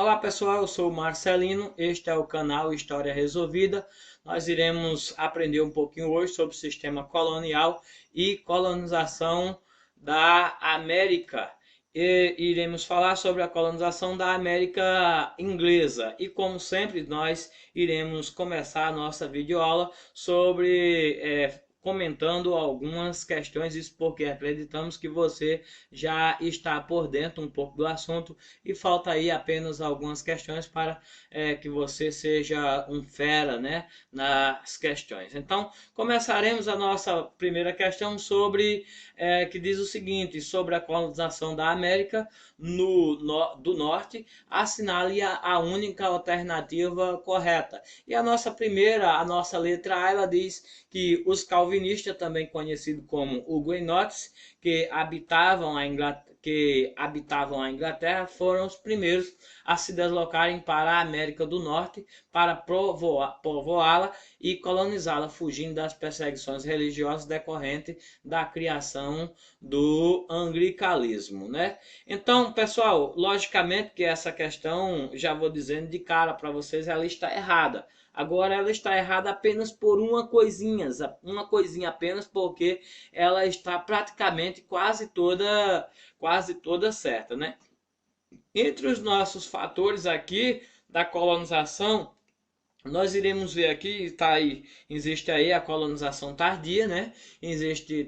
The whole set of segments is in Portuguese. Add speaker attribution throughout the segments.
Speaker 1: Olá pessoal, eu sou o Marcelino, este é o canal História Resolvida. Nós iremos aprender um pouquinho hoje sobre o sistema colonial e colonização da América. E iremos falar sobre a colonização da América inglesa. E como sempre, nós iremos começar a nossa videoaula comentando algumas questões, isso porque acreditamos que você já está por dentro um pouco do assunto e falta aí apenas algumas questões para que você seja um fera, né, nas questões. Então, começaremos a nossa primeira questão que diz o seguinte, sobre a colonização da América do Norte, assinale a única alternativa correta. E a nossa letra A, ela diz que os calvinistas, também conhecidos como hugonotes, que habitavam a Inglaterra, foram os primeiros a se deslocarem para a América do Norte para povoá-la e colonizá-la, fugindo das perseguições religiosas decorrentes da criação do anglicanismo, né? Então, pessoal, logicamente que essa questão, já vou dizendo de cara para vocês, ela está errada. Agora ela está errada apenas por uma coisinha apenas, porque ela está praticamente quase toda certa, né? Entre os nossos fatores aqui da colonização, nós iremos ver aqui, existe aí a colonização tardia, né?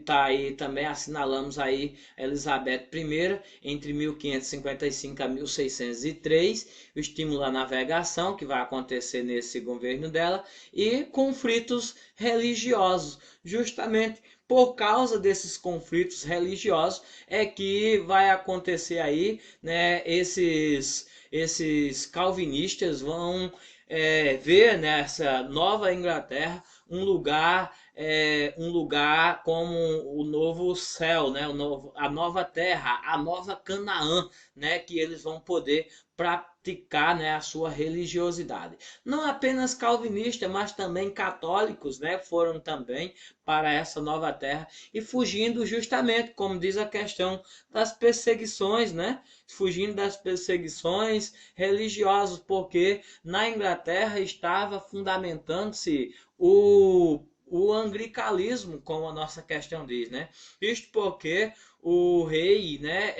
Speaker 1: Tá aí também, assinalamos aí Elizabeth I, entre 1555 a 1603, o estímulo à navegação, que vai acontecer nesse governo dela, e conflitos religiosos, justamente por causa desses conflitos religiosos é que vai acontecer aí, né? Esses calvinistas vão ver nessa Nova Inglaterra um lugar como o novo céu, né? A nova terra, a nova Canaã, né? Que eles vão poder praticar, né, a sua religiosidade. Não apenas calvinistas, mas também católicos, né, foram também para essa nova terra e fugindo justamente, como diz a questão, das perseguições, né? Fugindo das perseguições religiosas, porque na Inglaterra estava fundamentando-se o anglicanismo, como a nossa questão diz, né? Isto porque o rei, né,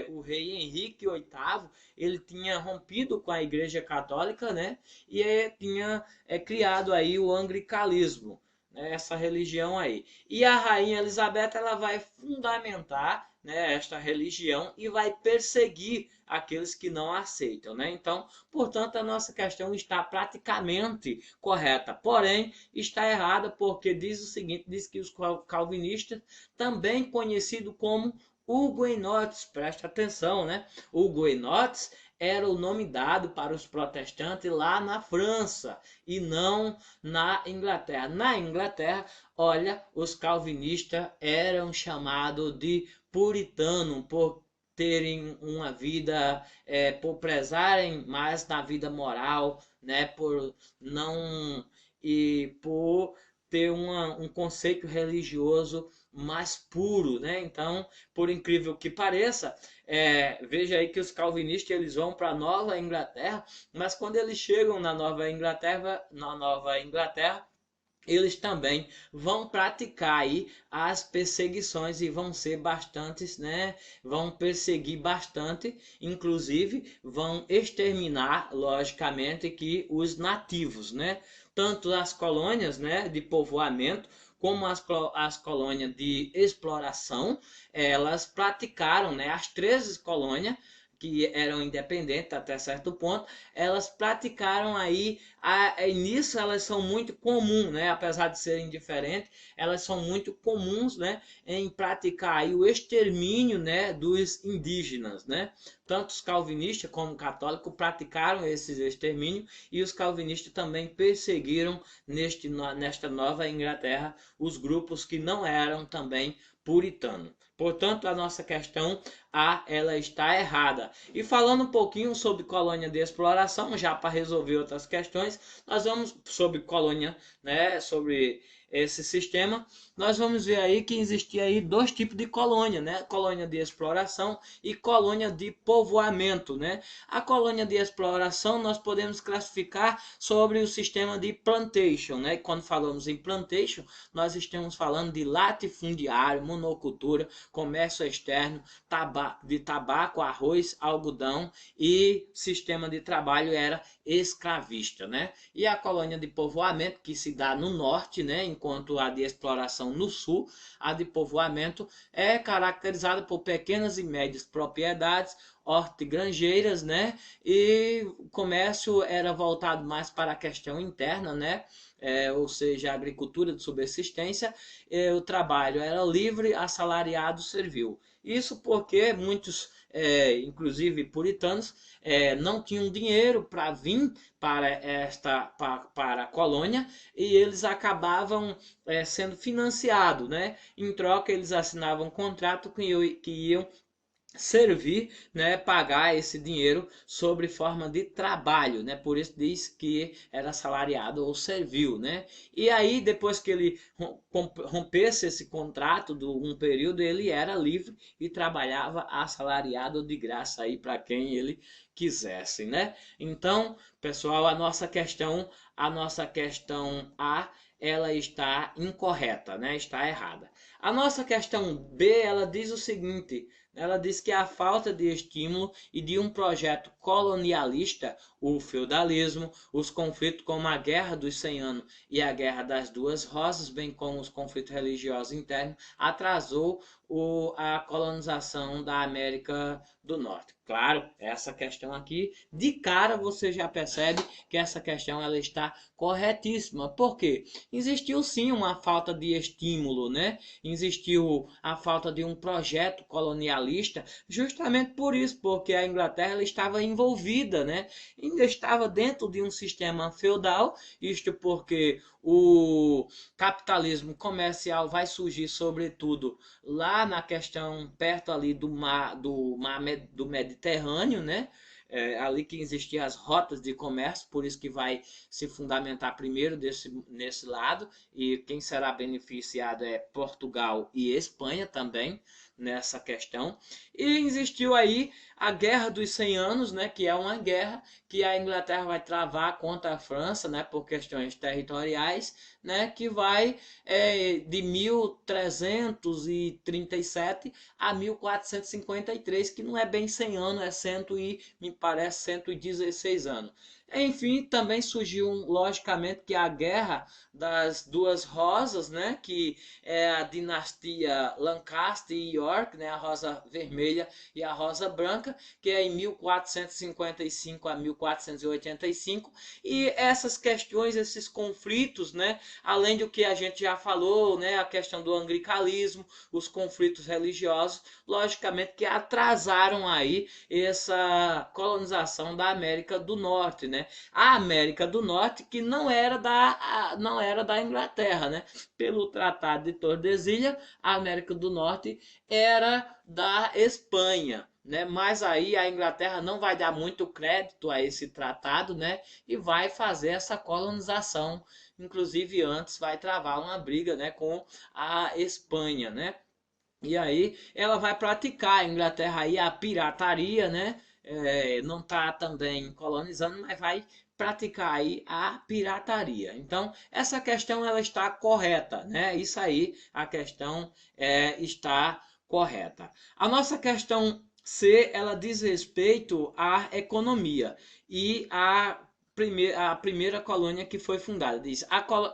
Speaker 1: o rei Henrique VIII, ele tinha rompido com a Igreja Católica, né, e tinha criado aí o anglicanismo, né, essa religião aí. E a rainha Elizabeth, ela vai fundamentar, né, esta religião e vai perseguir aqueles que não aceitam, né? Então, portanto, a nossa questão está praticamente correta, porém está errada porque diz o seguinte, diz que os calvinistas, também conhecido como hugonotes, presta atenção, né? Hugonotes era o nome dado para os protestantes lá na França e não na Inglaterra. Na Inglaterra, olha, os calvinistas eram chamados de puritano por terem uma vida, por prezarem mais na vida moral, né, por não e por ter um conceito religioso mais puro, né? Então, por incrível que pareça, veja aí que os calvinistas eles vão para a Nova Inglaterra, mas quando eles chegam na Nova Inglaterra, eles também vão praticar aí as perseguições e vão ser bastantes, né? Vão perseguir bastante, inclusive vão exterminar, logicamente, que os nativos, né? Tanto as colônias, né, de povoamento, como as colônias de exploração, elas praticaram, né, as 13 colônias que eram independentes até certo ponto, elas praticaram aí, nisso elas são muito comuns, né? Apesar de serem diferentes, elas são muito comuns, né? Em praticar aí o extermínio, né? Dos indígenas, né? Tanto os calvinistas como católicos praticaram esses extermínios e os calvinistas também perseguiram nesta Nova Inglaterra os grupos que não eram também puritanos. Portanto, a nossa questão A, ela está errada. E falando um pouquinho sobre colônia de exploração, já para resolver outras questões, nós vamos sobre colônia, né, sobre esse sistema, nós vamos ver aí que existia aí dois tipos de colônia, né? Colônia de exploração e colônia de povoamento, né? A colônia de exploração nós podemos classificar sobre o sistema de plantation, né? Quando falamos em plantation, nós estamos falando de latifundiário, monocultura, comércio externo, de tabaco, arroz, algodão, e sistema de trabalho era escravista, né? E a colônia de povoamento, que se dá no norte, né? Enquanto a de exploração no sul, a de povoamento é caracterizada por pequenas e médias propriedades, hortigranjeiras, né? E o comércio era voltado mais para a questão interna, né? Ou seja, a agricultura de subsistência, o trabalho era livre, assalariado, servil. Isso porque muitos, inclusive puritanos, não tinham dinheiro para vir para a colônia, e eles acabavam sendo financiados, né? Em troca, eles assinavam um contrato que iam servir, né, pagar esse dinheiro sobre forma de trabalho, né? Por isso diz que era assalariado ou servil, né? E aí depois que ele rompesse esse contrato de um período, ele era livre e trabalhava assalariado de graça aí para quem ele quisesse, né? Então, pessoal, a nossa questão A, ela está incorreta, né? Está errada. A nossa questão B, ela diz o seguinte: ela diz que a falta de estímulo e de um projeto colonialista, o feudalismo, os conflitos como a Guerra dos 100 Anos e a Guerra das Duas Rosas, bem como os conflitos religiosos internos, atrasou a colonização da América do Norte. Claro, essa questão aqui, de cara você já percebe que essa questão ela está corretíssima. Por quê? Existiu sim uma falta de estímulo, né? Existiu a falta de um projeto colonialista, justamente por isso, porque a Inglaterra ela estava envolvida, né? Ainda estava dentro de um sistema feudal, isto porque o capitalismo comercial vai surgir sobretudo lá na questão perto ali do Mediterrâneo, né? Ali que existiam as rotas de comércio, por isso que vai se fundamentar primeiro nesse lado, e quem será beneficiado é Portugal e Espanha também nessa questão. E existiu aí a Guerra dos 100 Anos, né, que é uma guerra que a Inglaterra vai travar contra a França, né, por questões territoriais, né, que vai de 1337 a 1453, que não é bem 100 anos, me parece 116 anos. Enfim, também surgiu, logicamente, que a Guerra das Duas Rosas, né, que é a dinastia Lancaster e York, né, a Rosa Vermelha e a Rosa Branca, que é em 1455 a 1485, e essas questões, esses conflitos, né, além do que a gente já falou, né, a questão do anglicanismo, os conflitos religiosos, logicamente que atrasaram aí essa colonização da América do Norte, né? A América do Norte que não era da Inglaterra, né? Pelo Tratado de Tordesilhas, a América do Norte era da Espanha, né? Mas aí a Inglaterra não vai dar muito crédito a esse tratado, né? E vai fazer essa colonização, inclusive antes vai travar uma briga, né, com a Espanha, né? E aí ela vai praticar a Inglaterra aí a pirataria, né? Não está também colonizando, mas vai praticar aí a pirataria. Então essa questão ela está correta, né? Isso aí a questão está correta. A nossa questão C, ela diz respeito à economia e a primeira colônia que foi fundada. Diz: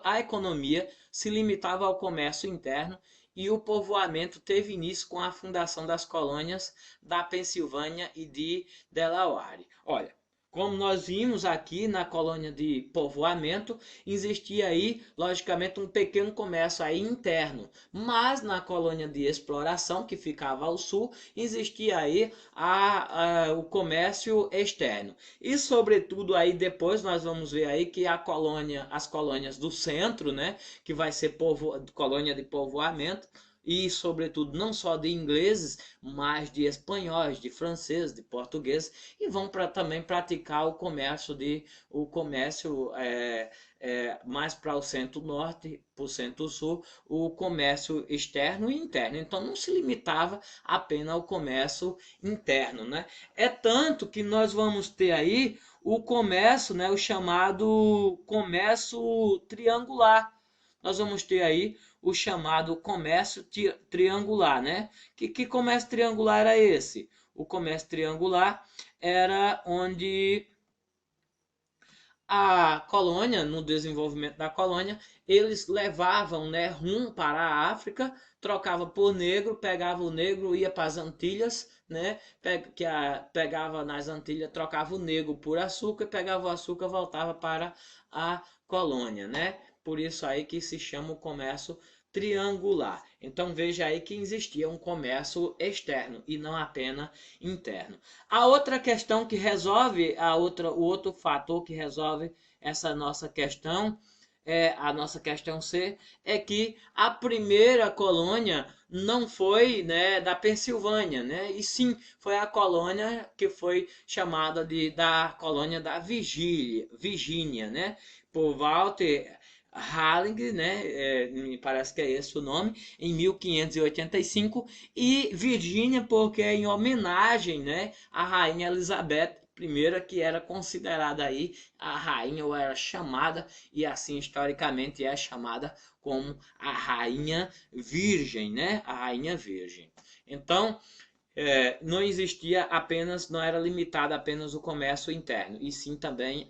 Speaker 1: a economia se limitava ao comércio interno e o povoamento teve início com a fundação das colônias da Pensilvânia e de Delaware. Olha, como nós vimos aqui na colônia de povoamento, existia aí, logicamente, um pequeno comércio aí interno. Mas na colônia de exploração, que ficava ao sul, existia aí o comércio externo. E, sobretudo, aí depois nós vamos ver aí que as colônias do centro, né, que vai ser colônia de povoamento, e, sobretudo, não só de ingleses, mas de espanhóis, de franceses, de portugueses, e vão também praticar o comércio mais para o centro-norte, para o centro-sul, o comércio externo e interno. Então não se limitava apenas ao comércio interno, né? É tanto que nós vamos ter aí o comércio, né, o chamado comércio triangular. Nós vamos ter aí o chamado comércio triangular, né? Que comércio triangular era esse? O comércio triangular era onde a colônia, no desenvolvimento da colônia, eles levavam, né, rum para a África, trocava por negro, pegava o negro, ia para as Antilhas, né, pegava nas Antilhas, trocava o negro por açúcar, pegava o açúcar, voltava para a colônia, né? Por isso aí que se chama o comércio triangular. Então veja aí que existia um comércio externo e não apenas interno. A outra questão que resolve, o outro fator que resolve essa nossa questão, a nossa questão C, é que a primeira colônia não foi, né, da Pensilvânia, né, e sim foi a colônia que foi chamada da colônia da Virgínia, né, por Walter Harling, né, me parece que é esse o nome, em 1585, e Virgínia porque é em homenagem, né, à rainha Elizabeth I, que era considerada aí a rainha, ou era chamada, e assim historicamente é chamada como a rainha virgem, né, a rainha virgem. Então, não existia apenas, não era limitado apenas o comércio interno, e sim também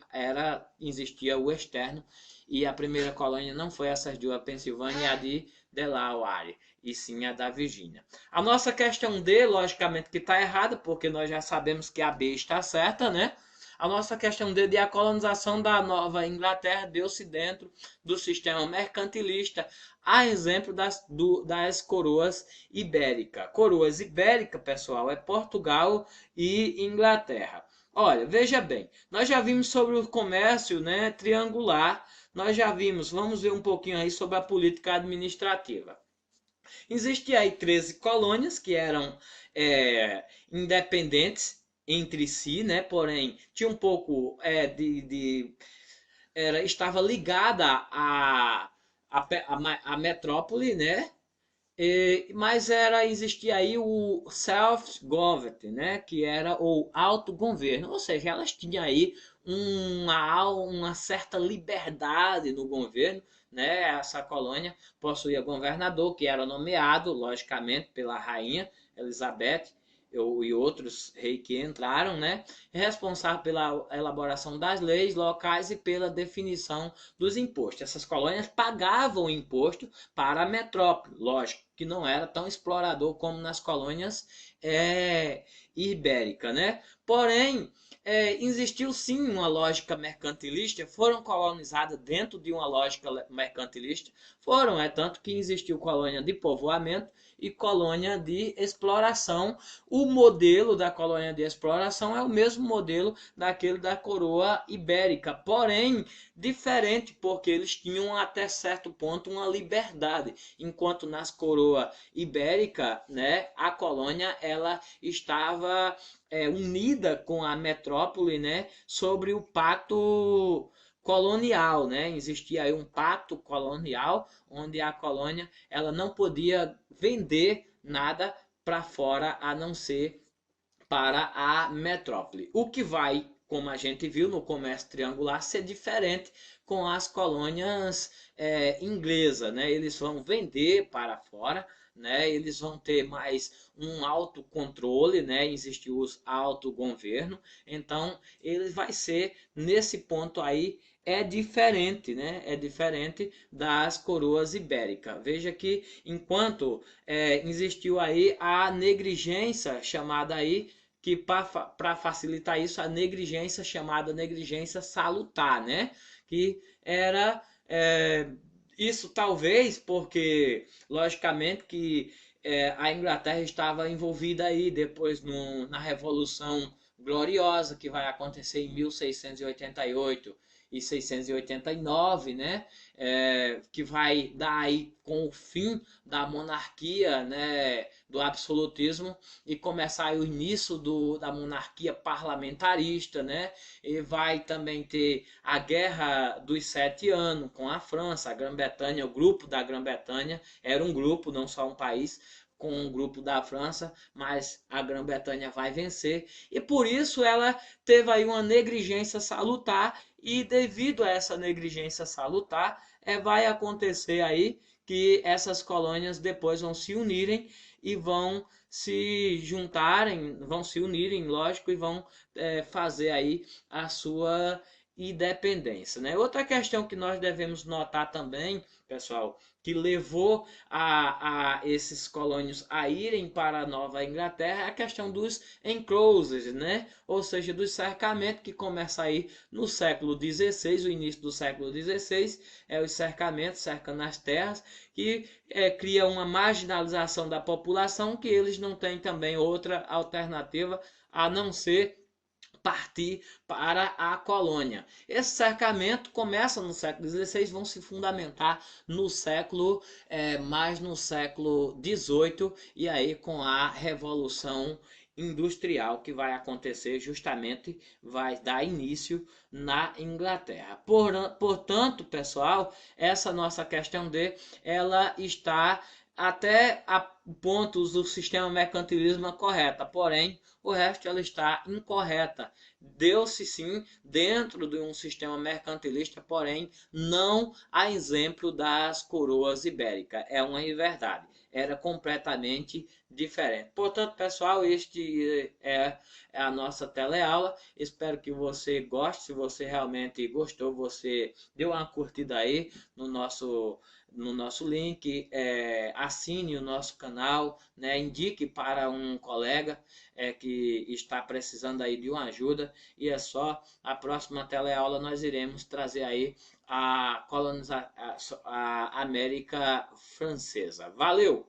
Speaker 1: existia o externo, e a primeira colônia não foi essas duas, a Pensilvânia e a de Delaware, e sim a da Virgínia. A nossa questão D, logicamente que está errada, porque nós já sabemos que a B está certa, né? A nossa questão D de a colonização da Nova Inglaterra deu-se dentro do sistema mercantilista, a exemplo das coroas ibéricas. Coroas ibéricas, pessoal, é Portugal e Inglaterra. Olha, veja bem, nós já vimos sobre o comércio, né, triangular, nós já vimos, vamos ver um pouquinho aí sobre a política administrativa. Existiam aí 13 colônias que eram independentes entre si, né? Porém, tinha um pouco estava ligada à metrópole, né? Mas existia aí o self-government, né? Que era o autogoverno, ou seja, elas tinham aí uma certa liberdade no governo, né? Essa colônia possuía governador, que era nomeado, logicamente, pela rainha Elizabeth e outros reis que entraram, né? Responsável pela elaboração das leis locais e pela definição dos impostos. Essas colônias pagavam imposto para a metrópole, lógico, que não era tão explorador como nas colônias ibéricas, né? Porém, existiu sim uma lógica mercantilista, foram colonizadas dentro de uma lógica mercantilista, tanto que existiu colônia de povoamento e colônia de exploração. O modelo da colônia de exploração é o mesmo modelo daquele da coroa ibérica, porém diferente, porque eles tinham até certo ponto uma liberdade, enquanto nas coroa ibérica, né, a colônia ela estava unida com a metrópole, né, sobre o pacto colonial, né? Existia aí um pacto colonial onde a colônia ela não podia vender nada para fora a não ser para a metrópole. O que vai, como a gente viu no comércio triangular, ser diferente com as colônias inglesas, né? Eles vão vender para fora, né? Eles vão ter mais um autocontrole, né? Existe o autogoverno, então ele vai ser nesse ponto aí diferente, né? É diferente das coroas ibéricas. Veja que enquanto existiu aí a negligência chamada aí, que para facilitar isso, a negligência chamada negligência salutar, né? Que era isso talvez porque, logicamente, que a Inglaterra estava envolvida aí depois na Revolução Gloriosa, que vai acontecer em 1688, 1689, né? Que vai dar aí com o fim da monarquia, né? Do absolutismo, e começar aí o início da monarquia parlamentarista, né? E vai também ter a Guerra dos 7 Anos com a França, a Grã-Bretanha, o grupo da Grã-Bretanha, era um grupo, não só um país, com um grupo da França, mas a Grã-Bretanha vai vencer, e por isso ela teve aí uma negligência salutar, e devido a essa negligência salutar, vai acontecer aí que essas colônias depois vão se unirem e vão se juntarem, vão se unirem, lógico, e vão fazer aí a sua independência, né? Outra questão que nós devemos notar também, pessoal, que levou a esses colônios a irem para a Nova Inglaterra é a questão dos enclosures, né? Ou seja, dos cercamentos, que começa aí no século XVI, o início do século XVI, os cercamentos cercando as terras, que cria uma marginalização da população, que eles não têm também outra alternativa a não ser partir para a colônia. Esse cercamento começa no século XVI, vão se fundamentar no século, mais no século XVIII, e aí com a Revolução Industrial, que vai acontecer justamente, vai dar início na Inglaterra. Portanto, pessoal, essa nossa questão ela está até a pontos do sistema mercantilismo correta, porém o resto ela está incorreta. Deu-se sim dentro de um sistema mercantilista, porém não a exemplo das coroas ibéricas. É uma inverdade. Era completamente diferente. Portanto, pessoal, este é a nossa teleaula. Espero que você goste. Se você realmente gostou, você deu uma curtida aí no nosso link, assine o nosso canal, né? Indique para um colega que está precisando aí de uma ajuda, e é só a próxima teleaula nós iremos trazer aí a América Francesa. Valeu!